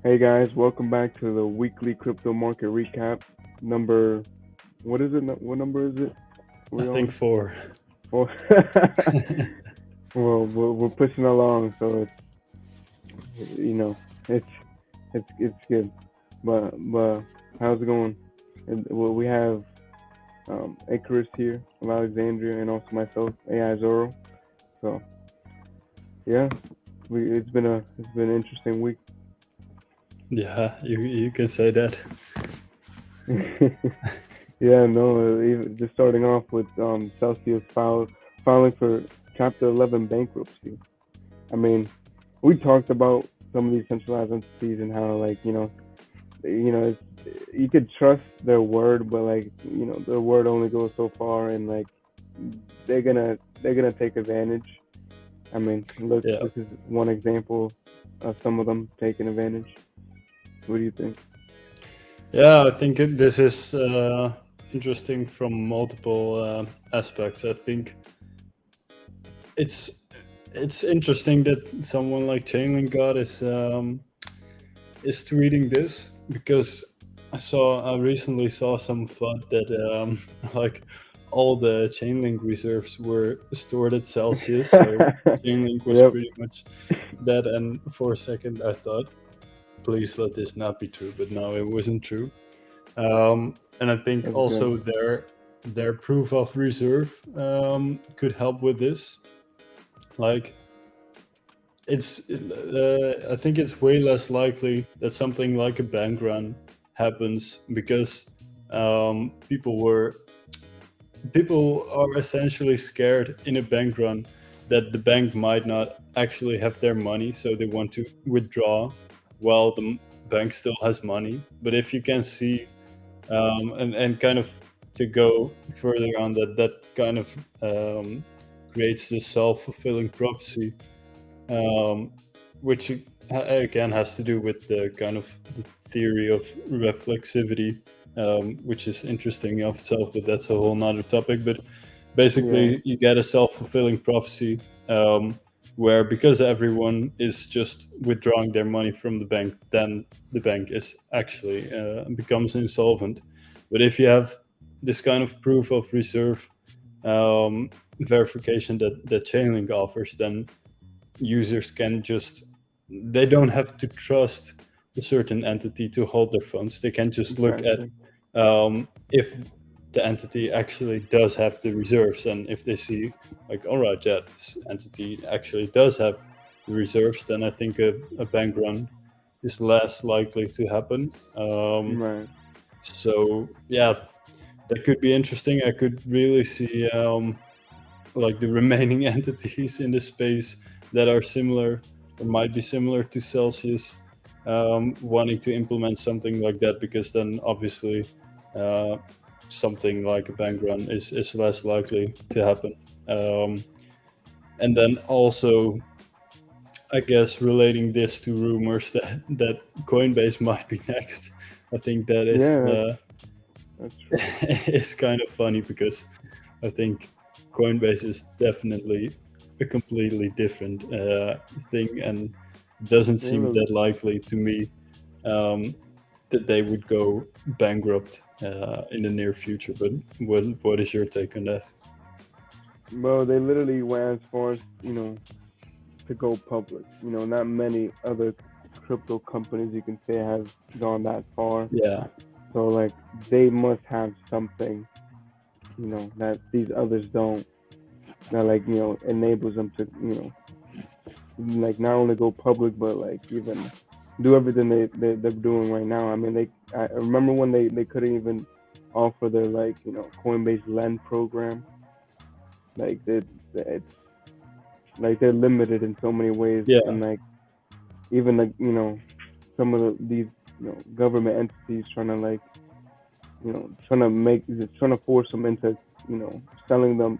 Hey guys, welcome back to the weekly crypto market recap. Number, what is it? What number is it? I We think on? four. Well, well, we're pushing along, so you know it's it's good. But how's it going? Well, we have Icarus here of Alexandria, and also myself, AI Zoro. So yeah, it's been an interesting week. Yeah, you can say that. Yeah, no, even just starting off with Celsius filing for Chapter 11 bankruptcy. I mean, we talked about some of these centralized entities and how, like, you could trust their word, but like, their word only goes so far, and like, they're gonna take advantage. I mean, look, Yeah, this is one example of some of them taking advantage. What do you think? yeah. I think this is interesting from multiple aspects. I think it's it's interesting that someone like Chainlink God is tweeting this because I recently saw some FUD that like all the Chainlink reserves were stored at Celsius, so Chainlink was Yep, pretty much dead. And for a second, I thought, please let this not be true, but no, it wasn't true. And I think that's good. also their proof of reserve could help with this. Like I think it's way less likely that something like a bank run happens because people are essentially scared in a bank run that the bank might not actually have their money, so they want to withdraw while the bank still has money. But if you can see and kind of to go further on that, that kind of creates this self-fulfilling prophecy, um, which again has to do with the kind of the theory of reflexivity, which is interesting of itself, but that's a whole nother topic. But Yeah, basically, you get a self-fulfilling prophecy, where because everyone is just withdrawing their money from the bank, then the bank is actually becomes insolvent. But if you have this kind of proof of reserve, verification that Chainlink offers, then users can just, they don't have to trust a certain entity to hold their funds. They can just look at exactly. if the entity actually does have the reserves, and if they see like, all right, yeah, this entity actually does have the reserves, then I think a bank run is less likely to happen. Right. So yeah, that could be interesting. I could really see like the remaining entities in the space that are similar or might be similar to Celsius, wanting to implement something like that, because then obviously uh, something like a bank run is less likely to happen. Um, and then also, I guess, relating this to rumors that Coinbase might be next, I think that is Yeah, that's true. is kind of funny because I think Coinbase is definitely a completely different thing, and doesn't seem Really. that likely to me um, that they would go bankrupt in the near future. But what is your take on that? Well, they literally went as far as, to go public. Not many other crypto companies you can say have gone that far. Yeah, So like they must have something, that these others don't. That like, enables them to, like not only go public but like even do everything they're doing right now. I mean, I remember when they couldn't even offer their like, Coinbase Lend program. Like it's like they're limited in so many ways, yeah, and like even like, some of these, government entities trying to like, trying to force them into, selling them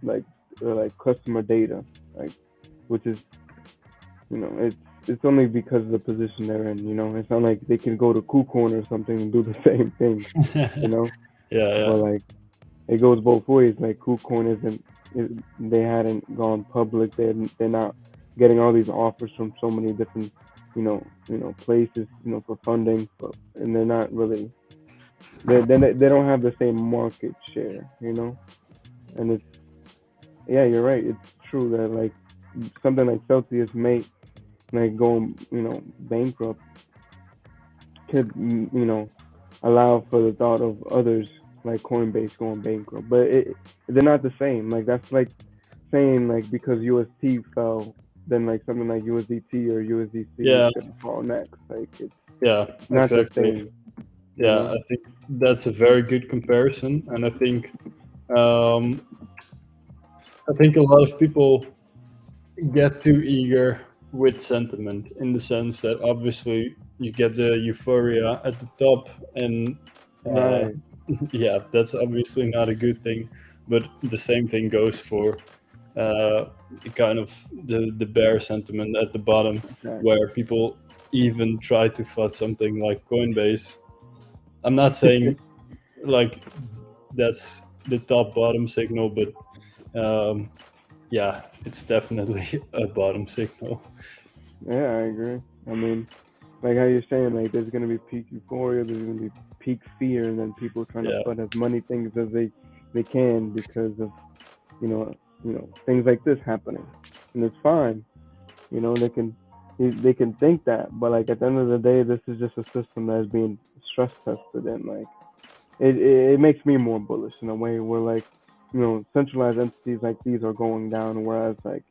like like customer data, like, which is, it's only because of the position they're in. It's not like they can go to KuCoin or something and do the same thing. you know yeah, yeah, but like it goes both ways. Like KuCoin they hadn't gone public. They're not getting all these offers from so many different, places, for funding, and they're not really, they don't have the same market share, and it's, yeah, you're right. It's true that like something like Celsius may like go, bankrupt could, allow for the thought of others like Coinbase going bankrupt, but they're not the same. Like that's like saying like because UST fell, then like something like USDT or USDC is Yeah, gonna fall next. Like it's yeah, not the exactly. same. Yeah, I think that's a very good comparison, and um, I think a lot of people get too eager with sentiment in the sense that obviously you get the euphoria at the top, and uh, Right. yeah, that's obviously not a good thing. But the same thing goes for kind of the bear sentiment at the bottom, Exactly. where people even try to FUD something like Coinbase. I'm not saying like that's the top bottom signal, but yeah, it's definitely a bottom signal. Yeah, I agree. I mean, like how you're saying, like there's gonna be peak euphoria, there's gonna be peak fear, and then people trying to Yeah, put as many things as they can because of things like this happening, and it's fine. They can think that, but like at the end of the day, this is just a system that is being stress tested, and like it makes me more bullish in a way where like centralized entities like these are going down, whereas like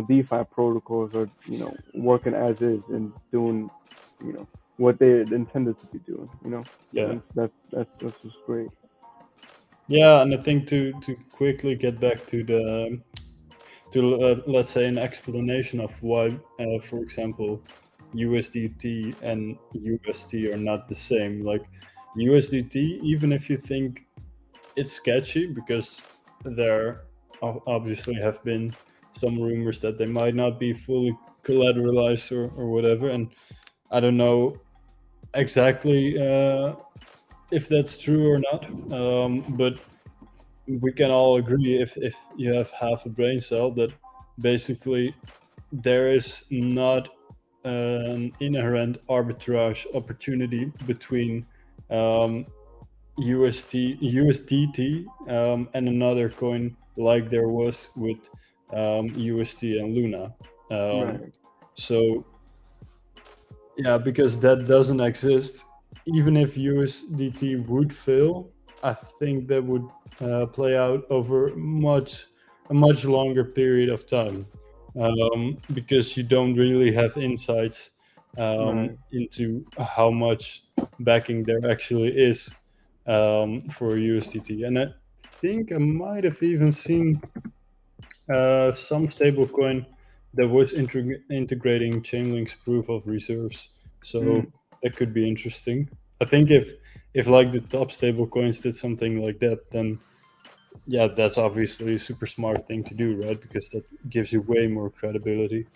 DeFi protocols are working as is and doing what they intended to be doing. yeah, And that's just great. yeah. And I think to quickly get back to the to let's say an explanation of why, for example, USDT and UST are not the same. Like USDT, even if you think it's sketchy because there obviously have been some rumors that they might not be fully collateralized or whatever, and I don't know exactly if that's true or not, but we can all agree if you have half a brain cell that basically there is not an inherent arbitrage opportunity between um, USDT and another coin like there was with UST and Luna. Right. So yeah, because that doesn't exist. Even if USDT would fail, I think that would play out over a much longer period of time, because you don't really have insights Right. into how much backing there actually is for USDT. And I think I might have even seen some stablecoin that was integrating Chainlink's proof of reserves. Mm. So that could be interesting. I think if like the top stablecoins did something like that, then yeah, that's obviously a super smart thing to do, right? Because that gives you way more credibility.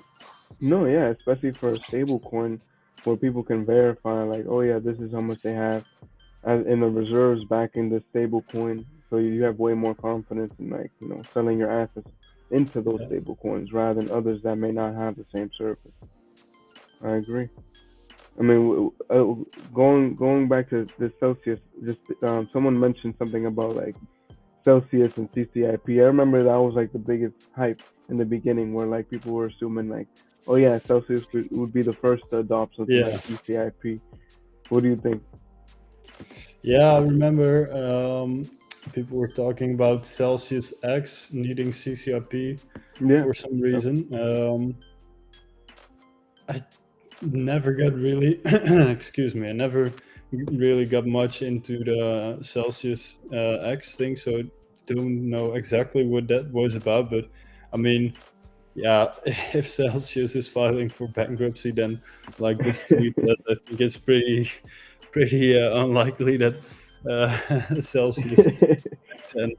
No, yeah, especially for a stable coin where people can verify, like, oh yeah, this is how much they have as in the reserves backing the stable coin. So you have way more confidence in like selling your assets into those Yeah. stable coins rather than others that may not have the same surface. I agree. I mean, going back to the Celsius, just someone mentioned something about like Celsius and CCIP. I remember that was like the biggest hype in the beginning, where like people were assuming like, oh yeah, Celsius would be the first to adopt something like Yeah. CCIP. What do you think? Yeah, I remember people were talking about Celsius X needing CCIP Yeah, for some that's, reason. I never got really, excuse me, I never really got much into the Celsius X thing, so I don't know exactly what that was about. But I mean, yeah, if Celsius is filing for bankruptcy, then like this tweet, that I think it's pretty unlikely that Celsius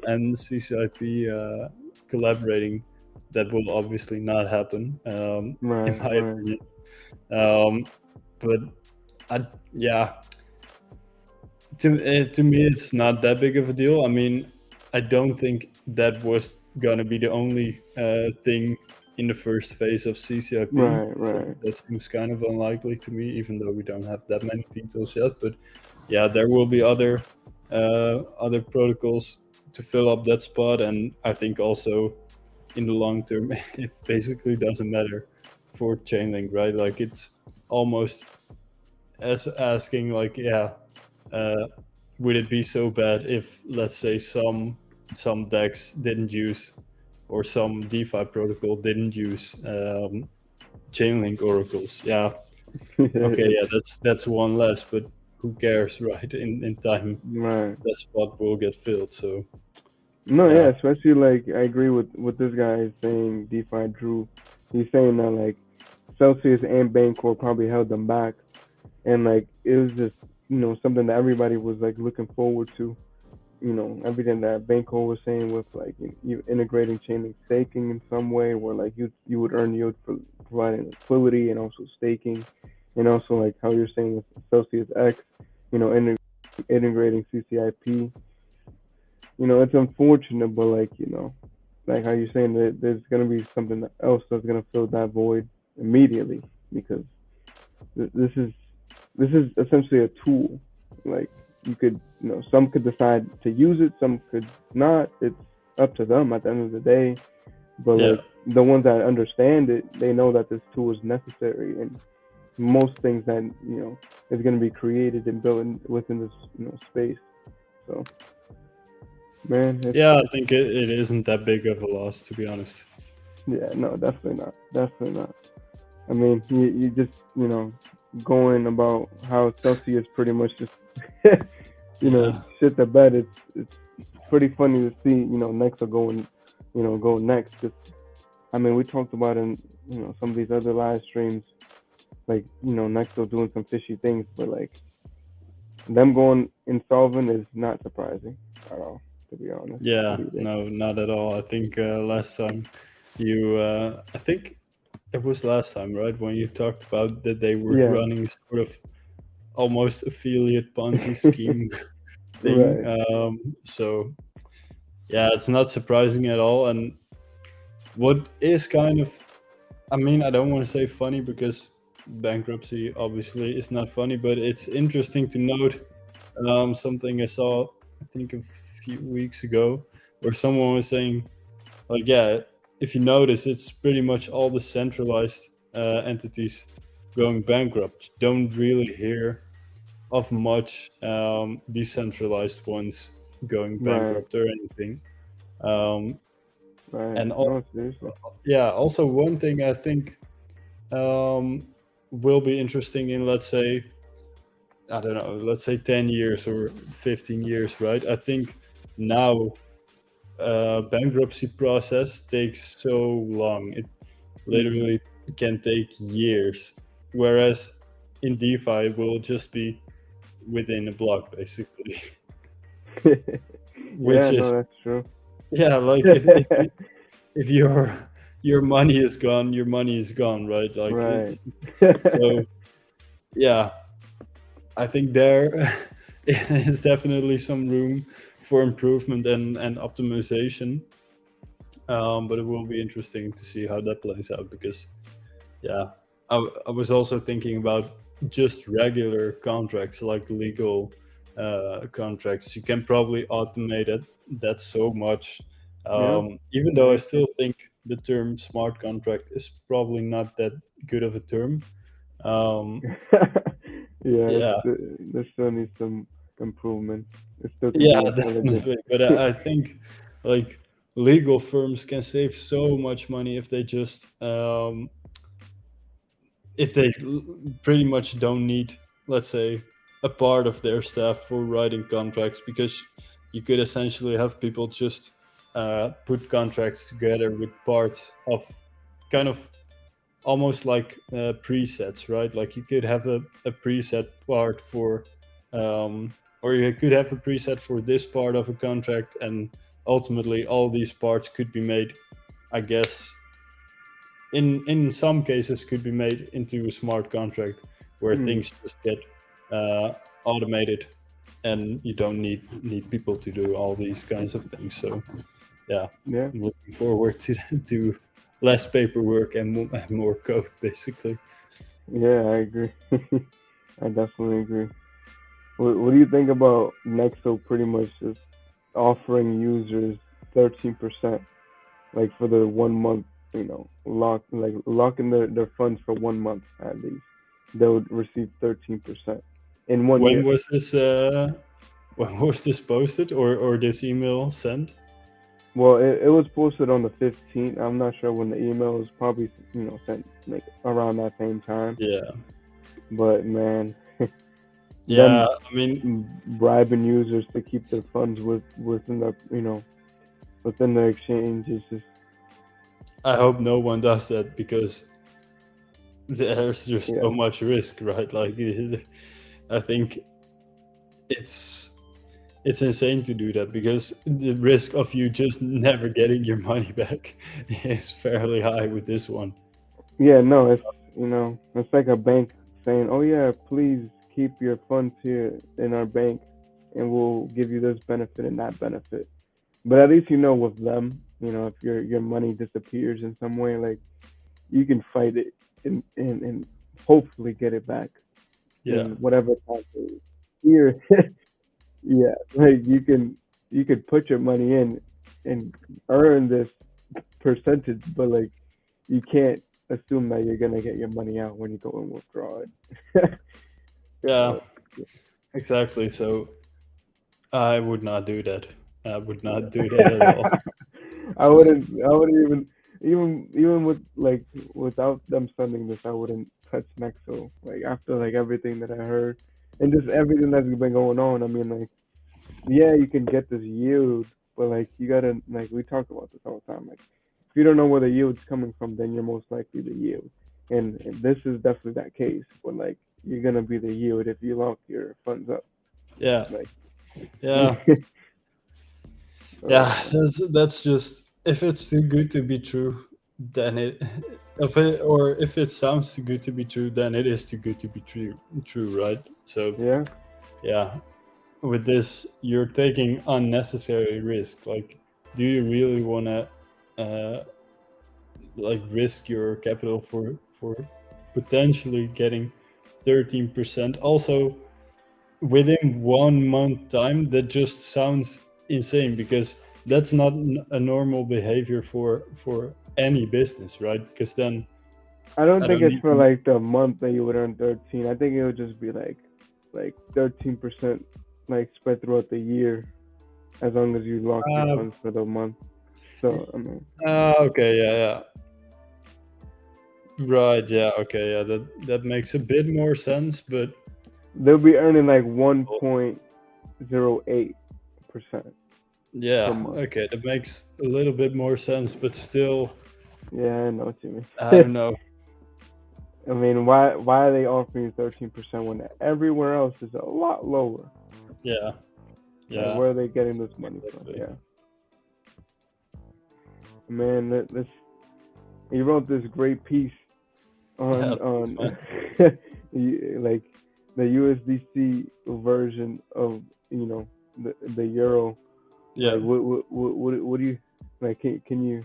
and CCIP collaborating. That will obviously not happen, in right, my right. opinion. Um, but yeah, to me, it's not that big of a deal. I mean, I don't think that was gonna be the only thing in the first phase of CCIP. Right. That seems kind of unlikely to me, even though we don't have that many details yet. But yeah, there will be other protocols to fill up that spot, and I think also in the long term, it basically doesn't matter for Chainlink, right? Like it's almost as asking, like, would it be so bad if, let's say, some DEX didn't use, or some DeFi protocol didn't use Chainlink oracles? Yeah, okay, yeah, that's one less, but who cares, right? In time, Right. that spot will get filled. So No, yeah, especially like I agree with what this guy is saying. DeFi Drew, he's saying that like Celsius and Bancorp probably held them back, and like it was just something that everybody was like looking forward to. Everything that Bancorp was saying with like you integrating Chainlink staking in some way, where like you would earn yield for providing liquidity and also staking, and also like how you're saying with Celsius X, integrating CCIP. It's unfortunate, but like how you're saying that there's gonna be something else that's gonna fill that void immediately because this is essentially a tool. Like you could, some could decide to use it, some could not. It's up to them at the end of the day. But yeah, like the ones that understand it, they know that this tool is necessary, and most things that is going to be created and built within this space. So, man, yeah, I think it isn't that big of a loss, to be honest. Yeah, no, definitely not. I mean, you just going about how Celsius pretty much just shit the bed. It's pretty funny to see Nexo going next. Cause, I mean, we talked about in some of these other live streams, like Nexo doing some fishy things, but like them going insolvent is not surprising at all, to be honest. Yeah, no, not at all. I think last time I think it was last time, right, when you talked about that they were running sort of almost affiliate Ponzi scheme thing. Right. So yeah, it's not surprising at all. And what is kind of, I mean, I don't want to say funny because bankruptcy obviously is not funny, but it's interesting to note something I saw, I think a few weeks ago, where someone was saying, like, yeah, if you notice, it's pretty much all the centralized entities going bankrupt. You don't really hear of much decentralized ones going bankrupt or anything. And also one thing I think will be interesting in, let's say, I don't know, let's say 10 years or 15 years, right? I think now bankruptcy process takes so long. It literally can take years. Whereas in DeFi, it will just be within a block, basically. Which is, that's true. Yeah, like if your money is gone, your money is gone, right? Like, so yeah, I think there is definitely some room for improvement and optimization. But it will be interesting to see how that plays out because, yeah, I was also thinking about just regular contracts, like legal contracts. You can probably automate that so much. Even though I still think the term smart contract is probably not that good of a term. There still needs some improvement. Definitely. But I think like legal firms can save so much money if they just if they pretty much don't need, let's say, a part of their staff for writing contracts, because you could essentially have people just put contracts together with parts of kind of almost like presets, right? Like you could have a preset part for or you could have a preset for this part of a contract, and ultimately all these parts could be made, I guess, in some cases could be made into a smart contract where things just get automated and you don't need people to do all these kinds of things. So yeah, I'm looking forward to less paperwork and more code, basically. Yeah, I agree. I definitely agree. What do you think about Nexo pretty much just offering users 13%, like for the 1 month, locking their funds for 1 month at least. They'll receive 13% in one When year. was this? When was this posted or this email sent? Well, it was posted on the 15th. I'm not sure when the email was probably, sent like around that same time. Yeah, But man, yeah. them I mean, bribing users to keep their funds within the exchange is just I hope no one does that because there's just yeah. so much risk, right? Like, I think it's it's insane to do that because the risk of you just never getting your money back is fairly high with this one. Yeah, no, it's like a bank saying, "Oh yeah, please keep your funds here in our bank, and we'll give you this benefit and that benefit." But at least with them, if your money disappears in some way, like you can fight it and hopefully get it back Yeah, in whatever time period. Here, yeah, like you could put your money in and earn this percentage, but like you can't assume that you're gonna get your money out when you go and withdraw it. yeah, So, exactly. So I would not do that. I would not do that at all. I wouldn't even with like without them sending this, I wouldn't touch Nexo. Like after like everything that I heard and just everything that's been going on. I mean, like yeah, you can get this yield, but like you gotta like we talk about this all the time. Like if you don't know where the yield's coming from, then you're most likely the yield. And this is definitely that case. But like you're gonna be the yield if you lock your funds up. Yeah, Like yeah, oh yeah. That's just if it's too good to be true, then if it sounds too good to be true, then it is too good to be true, right? So yeah. yeah, with this, you're taking unnecessary risk. Like, do you really want to uh, like risk your capital for potentially getting 13%? Also, within 1 month time, that just sounds insane because that's not a normal behavior for any business, right? Because then I don't I think don't it's for even. like the month that you would earn 13. I think it would just be like 13% like spread throughout the year as long as you lock your Uh, funds for the month. So I mean, okay, yeah, yeah. Right, yeah, okay, yeah, that makes a bit more sense, but they'll be earning like 1.08% per yeah, month. okay, that makes a little bit more sense, but still, Yeah, I know what you I mean. don't know. I mean, why are they offering 13% when everywhere else is a lot lower? Yeah, Like, yeah, where are they getting this money from? exactly. Yeah, man, this he wrote this great piece Yeah, thanks, on man. like the USDC version of the euro. Yeah, Like, what do you like? Can you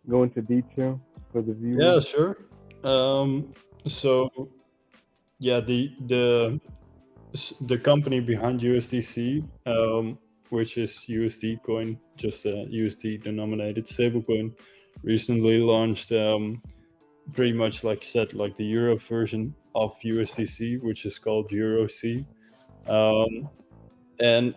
go into detail for the yeah, viewers? sure. So yeah, the company behind USDC, which is USD coin, just a USD denominated stablecoin, recently launched pretty much like you said, like the euro version of USDC, which is called EUROC. Um, and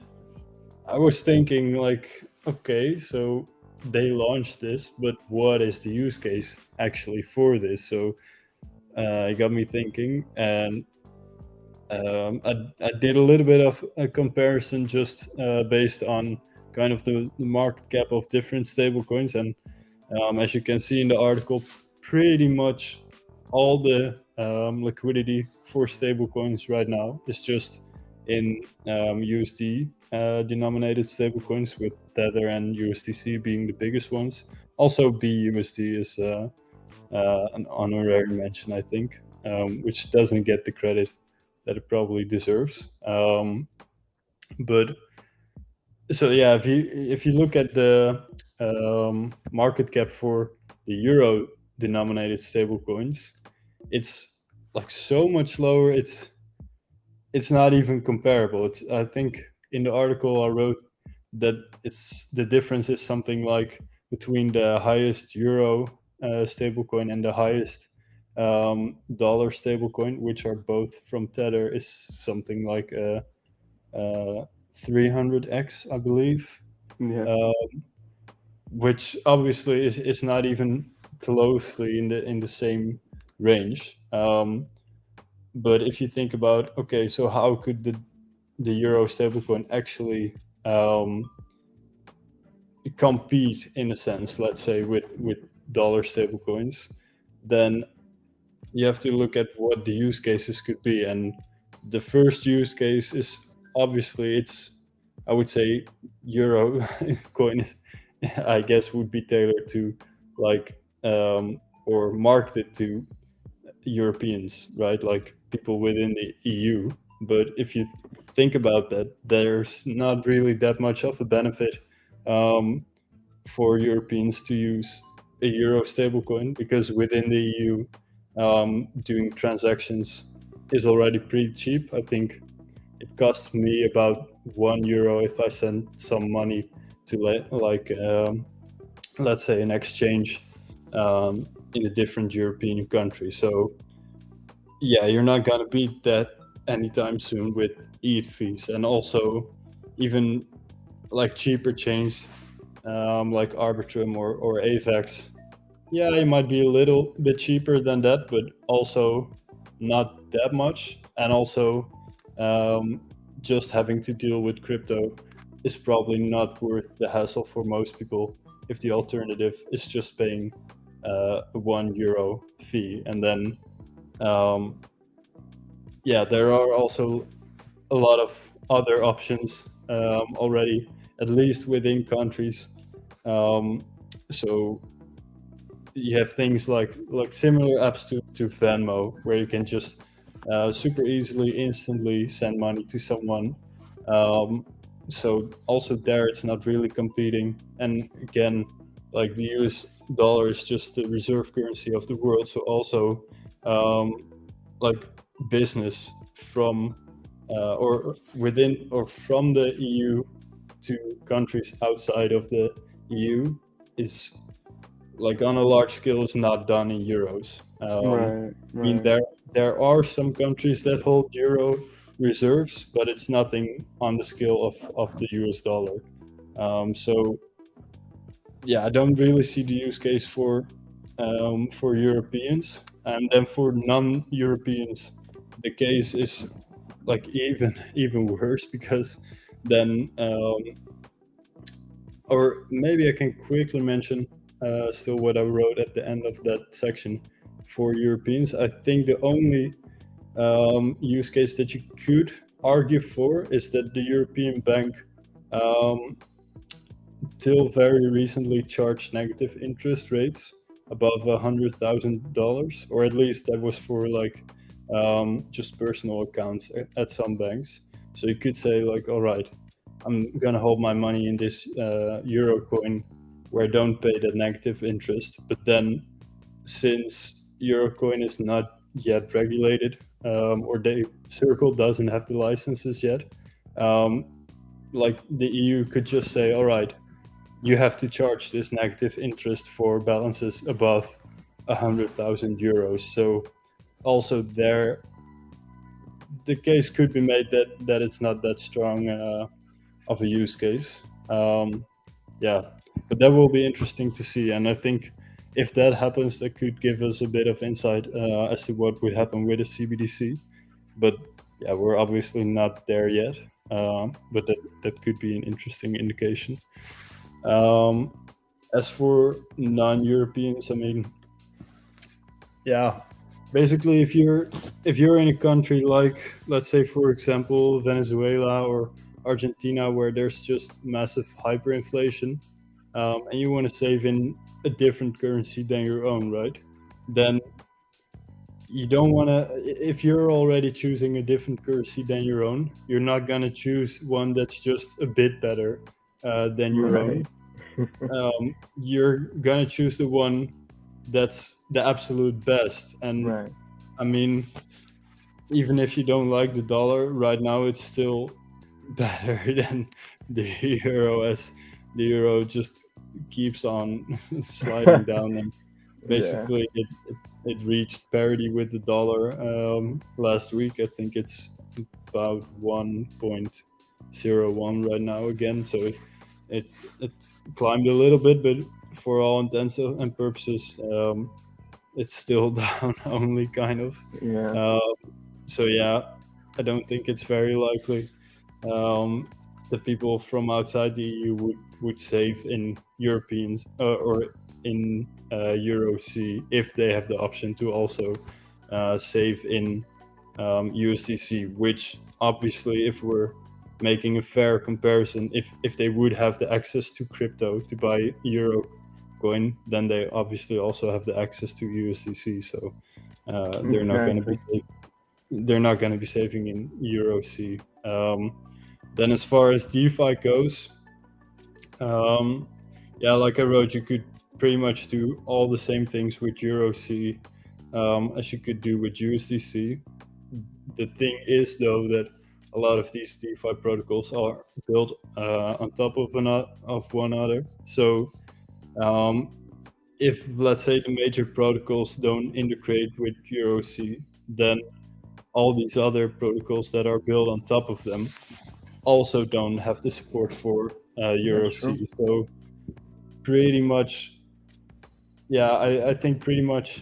I was thinking, like, okay, so they launched this, but what is the use case actually for this? So it got me thinking, and I did a little bit of a comparison just based on kind of the market cap of different stablecoins. And as you can see in the article, pretty much all the liquidity for stablecoins right now is just in USD denominated stablecoins, with Tether and USDC being the biggest ones. Also, BUSD is an honorary mention, I think, which doesn't get the credit that it probably deserves. But so yeah, if you look at the market cap for the euro denominated stable coins, it's like so much lower. It's not even comparable. It's, I think in the article I wrote that it's the difference is something like between the highest euro stablecoin and the highest dollar stablecoin, which are both from Tether, is something like 300x, I believe, Yeah. which obviously is not even closely in the same range. But if you think about, okay, so how could the euro stablecoin actually compete in a sense, let's say with dollar stablecoins, then you have to look at what the use cases could be. And the first use case is obviously it's, I would say, euro coin is, I guess, would be tailored to like or marketed to Europeans, right? Like people within the EU. But if you think about that, there's not really that much of a benefit um, for Europeans to use a euro stablecoin, because within the EU, doing transactions is already pretty cheap. I think it costs me about €1 if I send some money to let's say an exchange in a different European country. So yeah, you're not gonna beat that anytime soon with ETH fees, and also even like cheaper chains like Arbitrum or AVAX. Yeah, it might be a little bit cheaper than that, but also not that much. And also, just having to deal with crypto is probably not worth the hassle for most people if the alternative is just paying a €1 fee. And then, yeah, there are also a lot of other options already, at least within countries. So you have things like similar apps to Venmo, where you can just super easily, instantly send money to someone. So also there, it's not really competing. And again, like the US dollar is just the reserve currency of the world. So also like business from or within or from the EU to countries outside of the EU is like on a large scale is not done in euros. Right. I mean, Right. there are some countries that hold euro reserves, but it's nothing on the scale of the US dollar. So yeah, I don't really see the use case for Europeans, and then for non-Europeans, the case is like even worse, because then or maybe I can quickly mention still what I wrote at the end of that section for Europeans. I think the only use case that you could argue for is that the European Bank till very recently charged negative interest rates above $100,000, or at least that was for like just personal accounts at some banks. So you could say like, all right, I'm gonna hold my money in this euro coin where I don't pay the negative interest. But then, since euro coin is not yet regulated, or the Circle doesn't have the licenses yet, like the EU could just say, all right, you have to charge this negative interest for balances above €100,000. So also there, the case could be made that it's not that strong of a use case. Yeah, but that will be interesting to see. And I think if that happens, that could give us a bit of insight as to what would happen with a CBDC. But yeah, we're obviously not there yet. But that could be an interesting indication. As for non-Europeans, I mean, yeah, basically, if you're in a country like, let's say, for example, Venezuela or Argentina, where there's just massive hyperinflation, and you want to save in a different currency than your own, right? Then you don't want to. If you're already choosing a different currency than your own, you're not gonna choose one that's just a bit better than your own. Right. You're gonna choose the one that's the absolute best. And Right. I mean, even if you don't like the dollar right now, it's still better than the euro, as the euro just keeps on sliding down, and Yeah. basically it reached parity with the dollar last week. I think it's about 1.01 right now again, so it it climbed a little bit, but for all intents and purposes, it's still down only, kind of. Yeah. Uh, so yeah, I don't think it's very likely that people from outside the EU would save in Europeans or in EUROC if they have the option to also save in USDC, which obviously, if we're making a fair comparison, if they would have the access to crypto to buy euro coin, then they obviously also have the access to USDC. So they're not going to be Exactly. saving in EUROC. Then, as far as DeFi goes, yeah, like I wrote, you could pretty much do all the same things with EUROC as you could do with USDC. The thing is, though, that a lot of these DeFi protocols are built on top of one another. So if, let's say, the major protocols don't integrate with EUROC, then all these other protocols that are built on top of them also don't have the support for EUROC. So pretty much, yeah, I think pretty much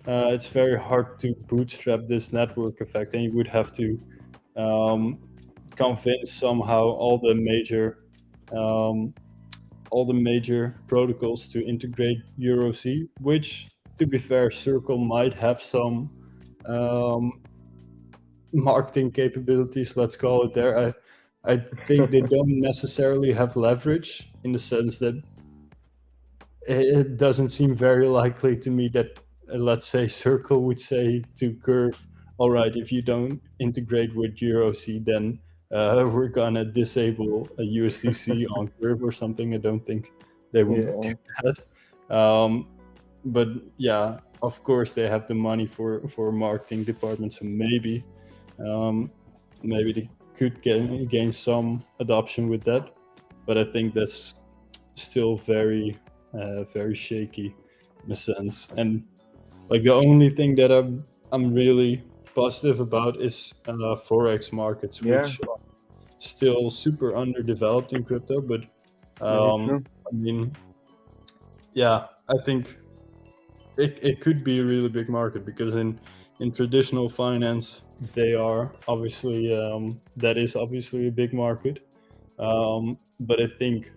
it's very hard to bootstrap this network effect, and you would have to convince somehow all the major protocols to integrate EUROC, which, to be fair, Circle might have some marketing capabilities, let's call it there. I think they don't necessarily have leverage, in the sense that it doesn't seem very likely to me that, let's say, Circle would say to Curve, all right, if you don't integrate with EUROC, then we're gonna disable a USDC on Curve or something. I don't think they would do that. But yeah, of course they have the money for marketing departments, so maybe they could gain some adoption with that. But I think that's still very shaky in a sense. And like, the only thing that I'm really positive about is forex markets, which are still super underdeveloped in crypto. But I mean, yeah, I think it could be a really big market, because in traditional finance, they are obviously that is obviously a big market. But I think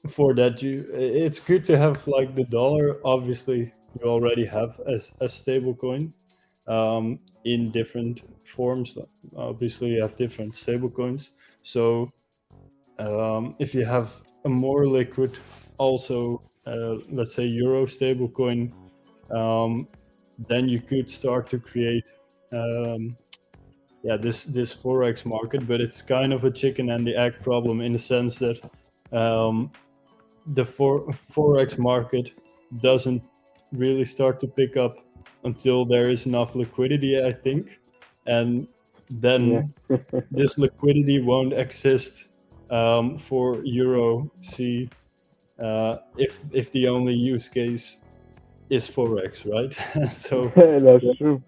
for that, it's good to have, like, the dollar. Obviously, you already have as stable coin in different forms. Obviously, you have different stable coins. So if you have a more liquid, also let's say euro stable coin, then you could start to create this forex market. But it's kind of a chicken and the egg problem, in the sense that the forex market doesn't really start to pick up until there is enough liquidity, I think. And then this liquidity won't exist for euro C if the only use case is forex, right? So that's true.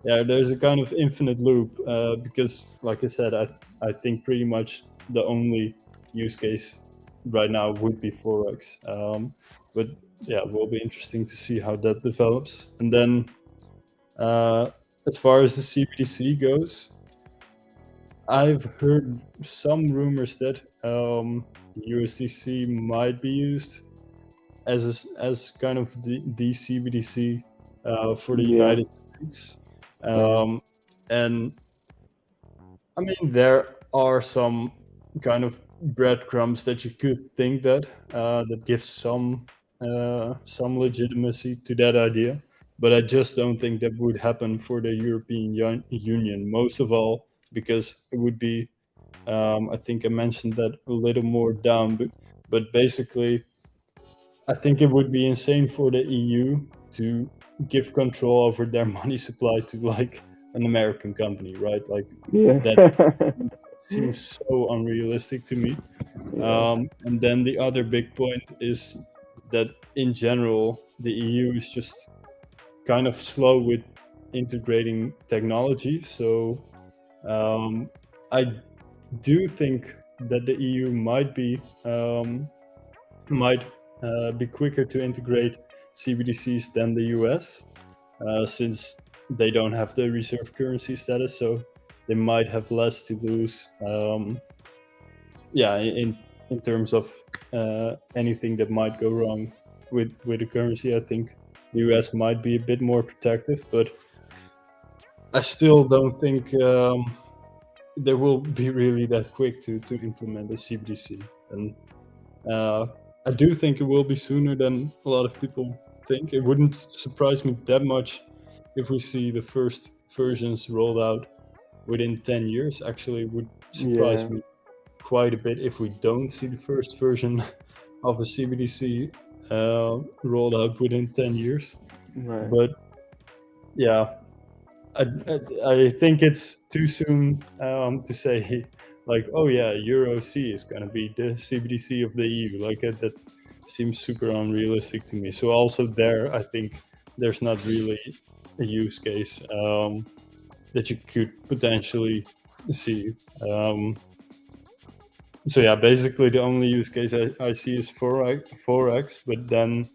there's a kind of infinite loop, because, like I said, I think pretty much the only use case right now would be forex. But yeah, it will be interesting to see how that develops. And then as far as the CBDC goes, I've heard some rumors that USDC might be used as kind of the CBDC for the United States. And I mean, there are some kind of breadcrumbs that you could think that gives some legitimacy to that idea. But I just don't think that would happen for the European Union. Most of all, because it would be, I think I mentioned that a little more down, but basically, I think it would be insane for the EU to give control over their money supply to like an American company, right? Like Yeah. that seems so unrealistic to me. Yeah. And then the other big point is that in general, the EU is just kind of slow with integrating technology. So I do think that the EU might be quicker to integrate CBDCs than the US, since they don't have the reserve currency status. So they might have less to lose. Yeah, in terms of anything that might go wrong with the currency, I think the US might be a bit more protective, but I still don't think they will be really that quick to implement the CBDC. And I do think it will be sooner than a lot of people think. It wouldn't surprise me that much if we see the first versions rolled out within 10 years. Actually, it would surprise Yeah. me quite a bit if we don't see the first version of a CBDC rolled out within 10 years. Right. But yeah, I think it's too soon to say, like, oh yeah, EUROC is going to be the CBDC of the EU. Like that seems super unrealistic to me. So also there, I think there's not really a use case that you could potentially see. So yeah, basically the only use case I see is forex, but then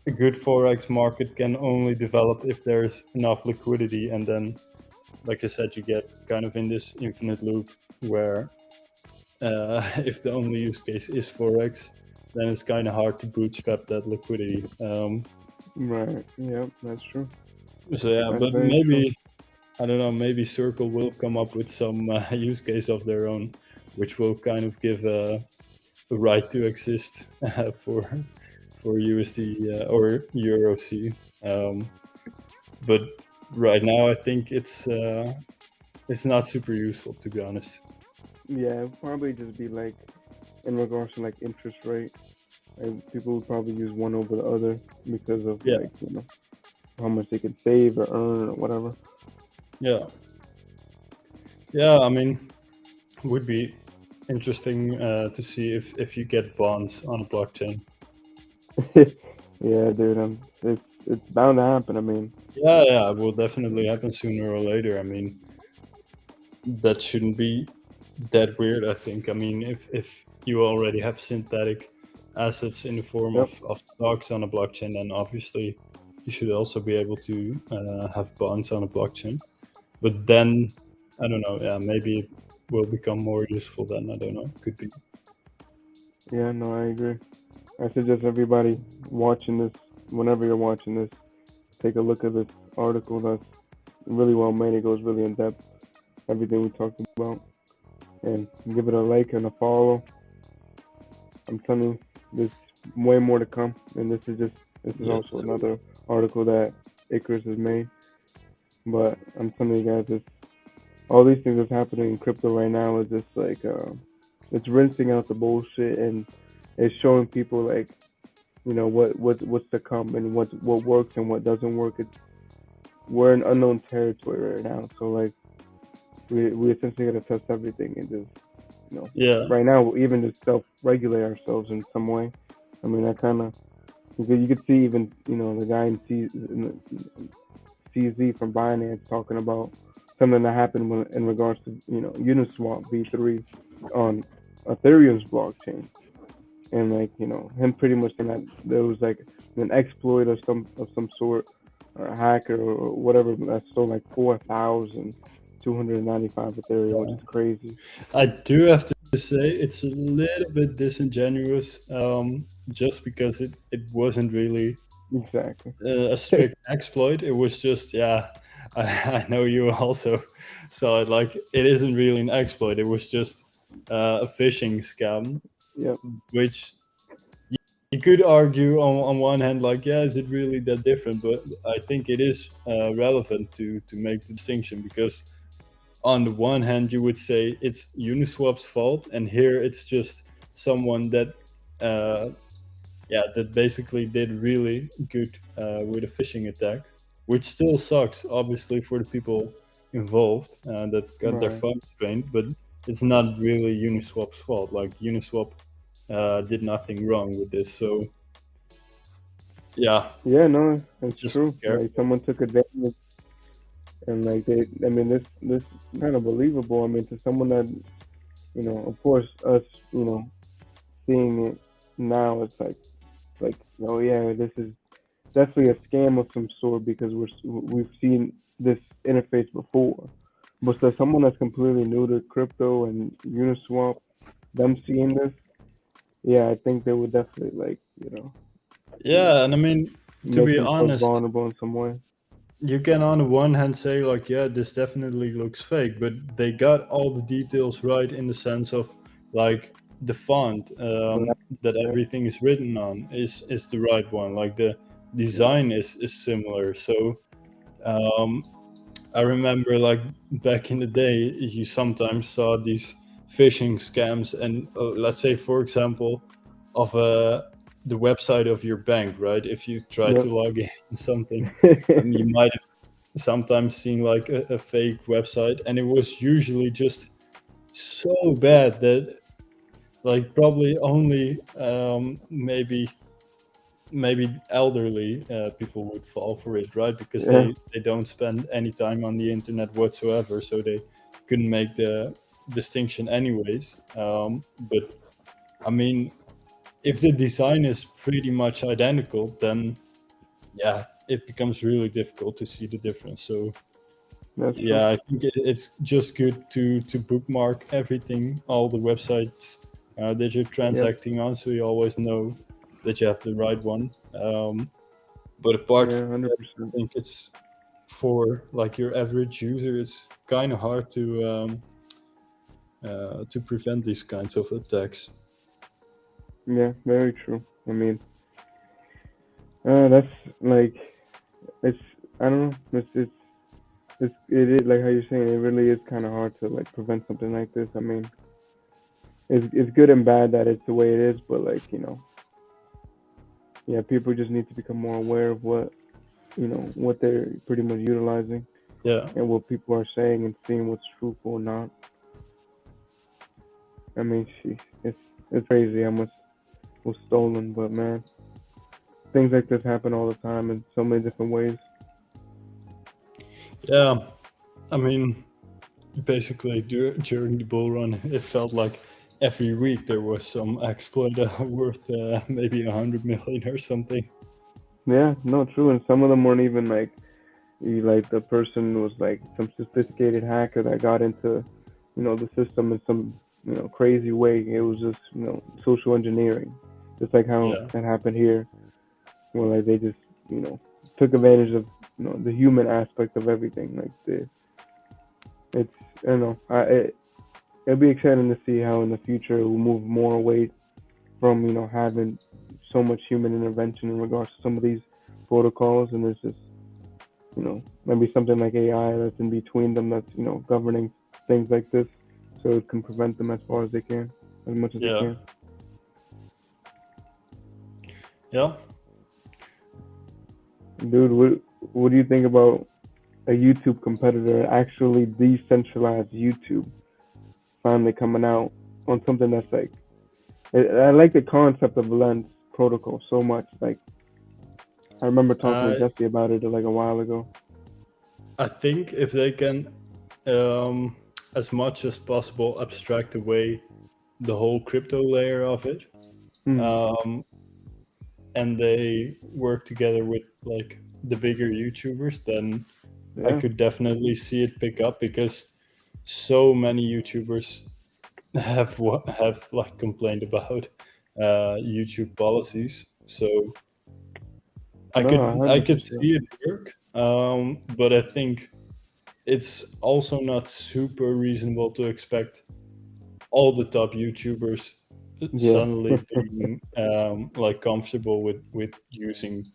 a good forex market can only develop if there's enough liquidity, and then, like I said, you get kind of in this infinite loop where if the only use case is forex, then it's kind of hard to bootstrap that liquidity. Right. Yep. That's true. So yeah, That's but very maybe I don't know. Maybe Circle will come up with some use case of their own, which will kind of give a right to exist for USD or EUROC. But right now, I think it's not super useful, to be honest. Yeah, it'd probably just be like in regards to like interest rate. Like people would probably use one over the other because of Yeah. like how much they can save or earn or whatever. Yeah. Yeah, I mean, it would be interesting to see if you get bonds on a blockchain. Yeah, dude. It's bound to happen. I mean, Yeah, it will definitely happen sooner or later. I mean, that shouldn't be that weird, I think. I mean, if you already have synthetic assets in the form Yep. of stocks on a blockchain, then obviously you should also be able to have bonds on a blockchain. But then, I don't know, yeah, maybe it will become more useful then. I don't know, could be. Yeah, no, I agree. I suggest everybody watching this, whenever you're watching this, take a look at this article. That's really well made. It goes really in depth, everything we talked about, and give it a like and a follow. I'm telling you, there's way more to come, and this is Yeah, also so- another article that Icarus has made. But I'm telling you guys, all these things that's happening in crypto right now is just like it's rinsing out the bullshit, and it's showing people like what's to come and what works and what doesn't work. We're in unknown territory right now, so like we essentially got to test everything and just Yeah, right now we even just self-regulate ourselves in some way. I mean, that kind of you could see even the guy in CZ from Binance talking about something that happened in regards to Uniswap V3 on Ethereum's blockchain, and like him pretty much saying that there was like an exploit of some sort or a hacker or whatever that stole like 4,295 Ethereum, which is crazy. I do have to say it's a little bit disingenuous, just because it wasn't really Exactly. a strict exploit. It was just, yeah, I know you also saw it. Like, it isn't really an exploit. It was just a phishing scam, Yep. which you could argue on one hand, like, yeah, is it really that different? But I think it is relevant to make the distinction, because on the one hand, you would say it's Uniswap's fault, and here it's just someone that yeah, that basically did really good with a phishing attack, which still sucks, obviously, for the people involved that got their Right. funds drained. But it's not really Uniswap's fault. Like Uniswap did nothing wrong with this. So yeah, Yeah, no, it's just be true. Like careful. someone took advantage, and like they, I mean, this kind of believable. I mean, to someone that, of course, us, seeing it now, it's like, oh yeah, this is definitely a scam of some sort because we've seen this interface before. But to someone that's completely new to crypto and Uniswap, them seeing this, yeah, I think they would definitely like, Yeah, and I mean, to make be themselves honest, vulnerable in some way. you can on the one hand say like, yeah, this definitely looks fake, but they got all the details right in the sense of like the font Right. that Yeah, everything is written on is the right one. Like the yeah, design is similar. So um, I remember like back in the day, you sometimes saw these phishing scams, and let's say, for example, of the website of your bank, right? If you try yep. to log in something, you might have sometimes seen like a fake website, and it was usually just so bad that like probably only maybe elderly people would fall for it, right? Because Yeah, they don't spend any time on the internet whatsoever, so they couldn't make the distinction anyways. But I mean, if the design is pretty much identical, then yeah, it becomes really difficult to see the difference. So that's true. yeah, I think it's just good to bookmark everything, all the websites that you're Yep. transacting on, so you always know that you have the right one. But apart Yeah, from that, I 100%. think it's for like your average user, it's kind of hard to prevent these kinds of attacks. Yeah, very true. I mean, that's like it's I don't know. It is like how you're saying. It really is kind of hard to like prevent something like this. I mean, it's good and bad that it's the way it is, but like yeah, people just need to become more aware of what they're pretty much utilizing Yeah, and what people are saying and seeing what's truthful or not. I mean, sheesh, it's crazy how much was stolen, but man, things like this happen all the time in so many different ways. yeah. I mean, basically during the bull run, it felt like every week there was some exploit worth maybe 100 million or something. Yeah, no, true. And some of them weren't even like like the person was like some sophisticated hacker that got into the system in some crazy way. It was just social engineering, just like how Yeah, that happened here, where like they just took advantage of the human aspect of everything. Like it's I don't know. It'll be exciting to see how in the future we'll move more away from having so much human intervention in regards to some of these protocols, and there's just maybe something like AI that's in between them that's governing things like this, so it can prevent them as far as they can, as much as they yeah, can. yeah. Dude, what do you think about a YouTube competitor, actually decentralized YouTube, finally coming out on something that's like I like the concept of Lens protocol so much. Like I remember talking to I Jesse about it like a while ago. I think if they can, um, as much as possible, abstract away the whole crypto layer of it, Hmm. um, and they work together with like the bigger YouTubers, then I Yeah. could definitely see it pick up because so many YouTubers have like complained about YouTube policies. So I No, could I hundred could percent. see it work, but I think it's also not super reasonable to expect all the top YouTubers Yeah. suddenly being like comfortable with using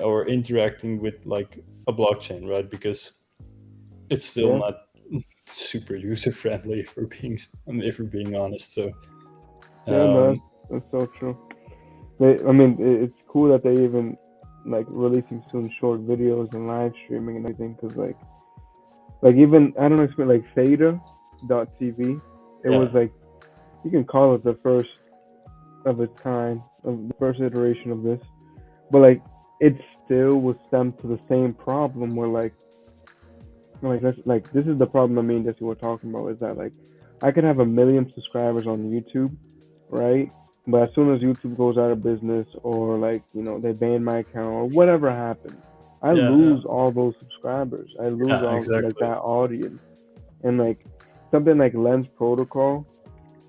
or interacting with like a blockchain, right? Because it's still Yeah. not super user friendly if we're being honest. So Yeah. No, um, that's so true. it's cool that they even like releasing soon short videos and live streaming and everything. Cause like even I don't know, it's like Theta.tv. It was Yeah, like you can call it the first of its kind, of the first iteration of this, but like it still was stemmed to the same problem where like that's like this is the problem I mean that you were talking about is that like I could have a million subscribers on YouTube, right? But as soon as YouTube goes out of business or like, they ban my account or whatever happens, I yeah, lose all those subscribers. I lose yeah, all like exactly. that audience. And like something like Lens Protocol,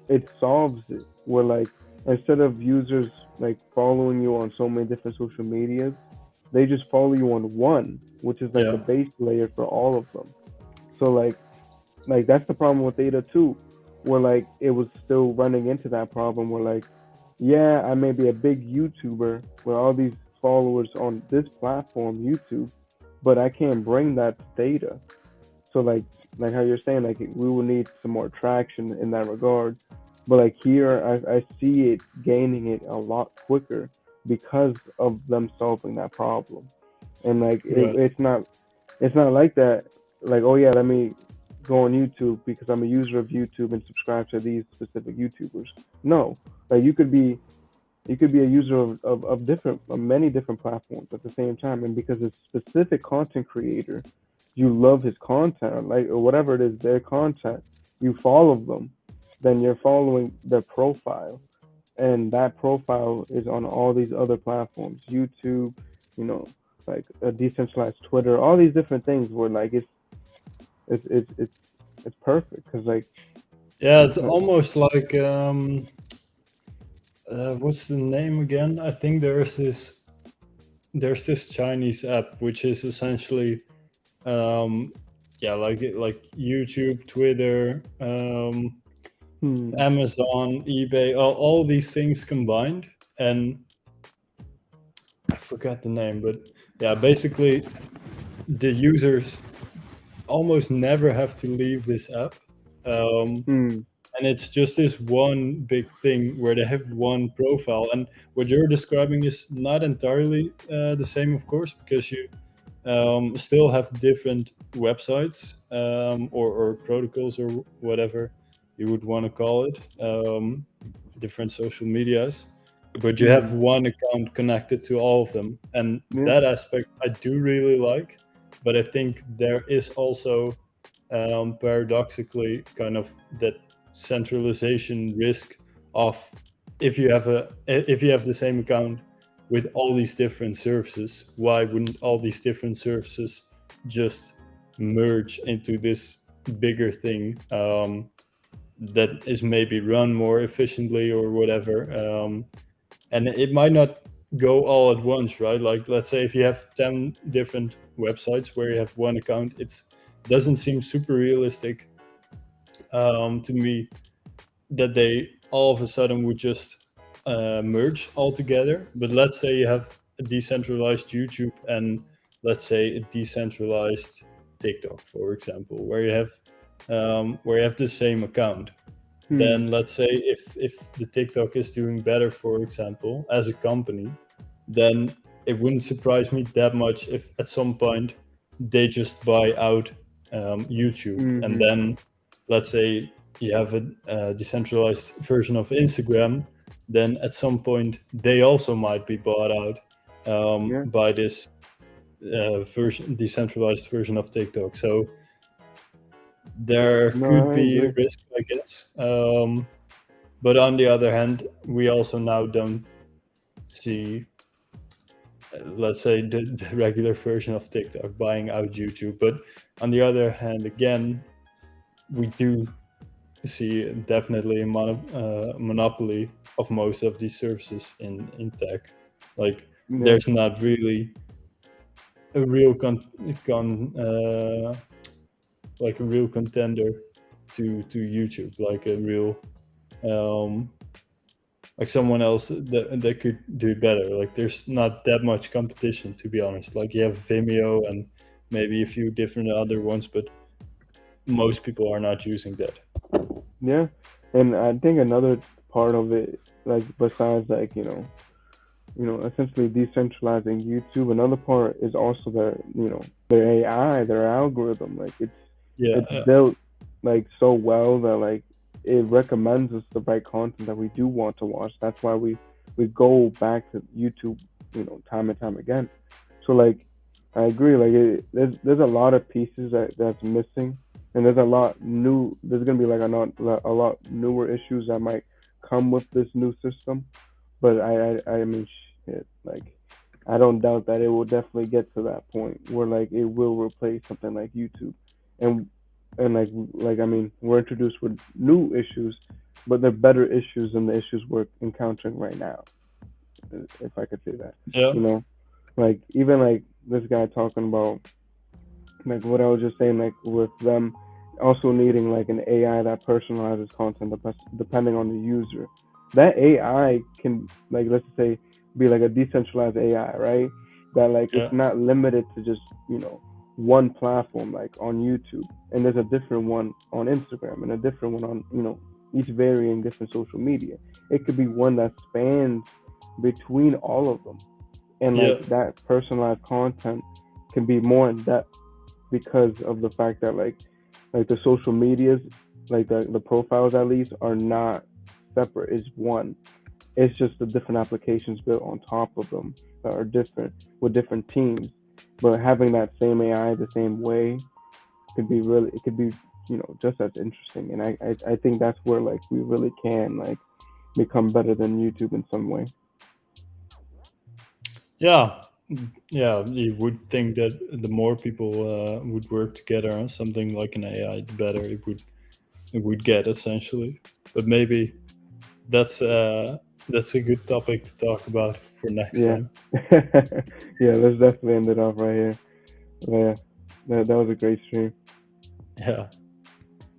it solves it where like instead of users like following you on so many different social medias, they just follow you on one, which is like the Yeah, base layer for all of them. So like that's the problem with Theta too, where like it was still running into that problem where like, yeah, I may be a big YouTuber with all these followers on this platform, YouTube, but I can't bring that to Theta. So like how you're saying, like we will need some more traction in that regard. But like here, I see it gaining it a lot quicker because of them solving that problem. And like right. it's not like that. Like, oh yeah, let me go on YouTube because I'm a user of YouTube and subscribe to these specific YouTubers. No, like you could be a user of many different platforms at the same time, and because it's specific content creator, you love his content, like or whatever it is, their content, you follow them, then you're following their profile, and that profile is on all these other platforms, YouTube, you know, like a decentralized Twitter, all these different things where like it's it's it's it's perfect because Yeah, like it's almost like what's the name again? I think there's this Chinese app which is essentially yeah, like YouTube, Twitter, hmm, Amazon, eBay, all these things combined. And I forgot the name, but yeah, basically the users almost never have to leave this app. Um, hmm, and it's just this one big thing where they have one profile. And what you're describing is not entirely the same, of course, because you still have different websites or protocols or whatever you would want to call it, different social medias, but you hmm, have one account connected to all of them. And yeah, that aspect I do really like, but I think there is also paradoxically kind of that centralization risk of if you have the same account with all these different services, why wouldn't all these different services just merge into this bigger thing that is maybe run more efficiently or whatever? And it might not go all at once, right? Like, let's say if you have 10 different websites where you have one account, it doesn't seem super realistic to me that they all of a sudden would just merge all together. But let's say you have a decentralized YouTube and let's say a decentralized TikTok, for example, where you have the same account. hmm, Then let's say if the TikTok is doing better, for example, as a company, then it wouldn't surprise me that much if at some point they just buy out YouTube, and hmm, then let's say you have a decentralized version of Instagram, then at some point they also might be bought out yeah, by this decentralized version of TikTok. So there no, could I be a agree. risk, I guess. But on the other hand, we also now don't see, let's say, the regular version of TikTok buying out YouTube. But on the other hand, again, we do see definitely a monopoly of most of these services in tech. Like, Yeah, there's not really a real con like a real contender to YouTube, like a real um, like someone else that could do it better. Like, there's not that much competition, to be honest. Like, you have Vimeo and maybe a few different other ones, but most people are not using that. yeah, and I think another part of it, like besides like essentially decentralizing YouTube. Another part is also their AI, their algorithm. Like Yeah, it's built like so well that like it recommends us the right content that we do want to watch. That's why we go back to YouTube, time and time again. So like I agree. Like there's a lot of pieces that's missing, and there's a lot new. There's gonna be like a lot newer issues that might come with this new system. But I mean, shit, like I don't doubt that it will definitely get to that point where like it will replace something like YouTube, and and I mean, we're introduced with new issues, but they're better issues than the issues we're encountering right now, if I could say that. yeah, You know, like even like this guy talking about like what I was just saying, like with them also needing like an AI that personalizes content depending on the user. That AI can like let's say be like a decentralized AI, right? That like it's yeah, not limited to just one platform like on YouTube, and there's a different one on Instagram and a different one on each varying different social media. It could be one that spans between all of them, and yeah, like that personalized content can be more in depth because of the fact that like the social medias, like the profiles at least are not separate. It's one. It's just the different applications built on top of them that are different with different teams. But having that same AI the same way could be really it could be just as interesting. And I think that's where like we really can like become better than YouTube in some way. yeah, yeah. You would think that the more people would work together on something like an AI, the better it would get essentially. But maybe that's uh, that's a good topic to talk about for next Yeah. time. Yeah, let's definitely end it off right here. Yeah, that was a great stream. Yeah.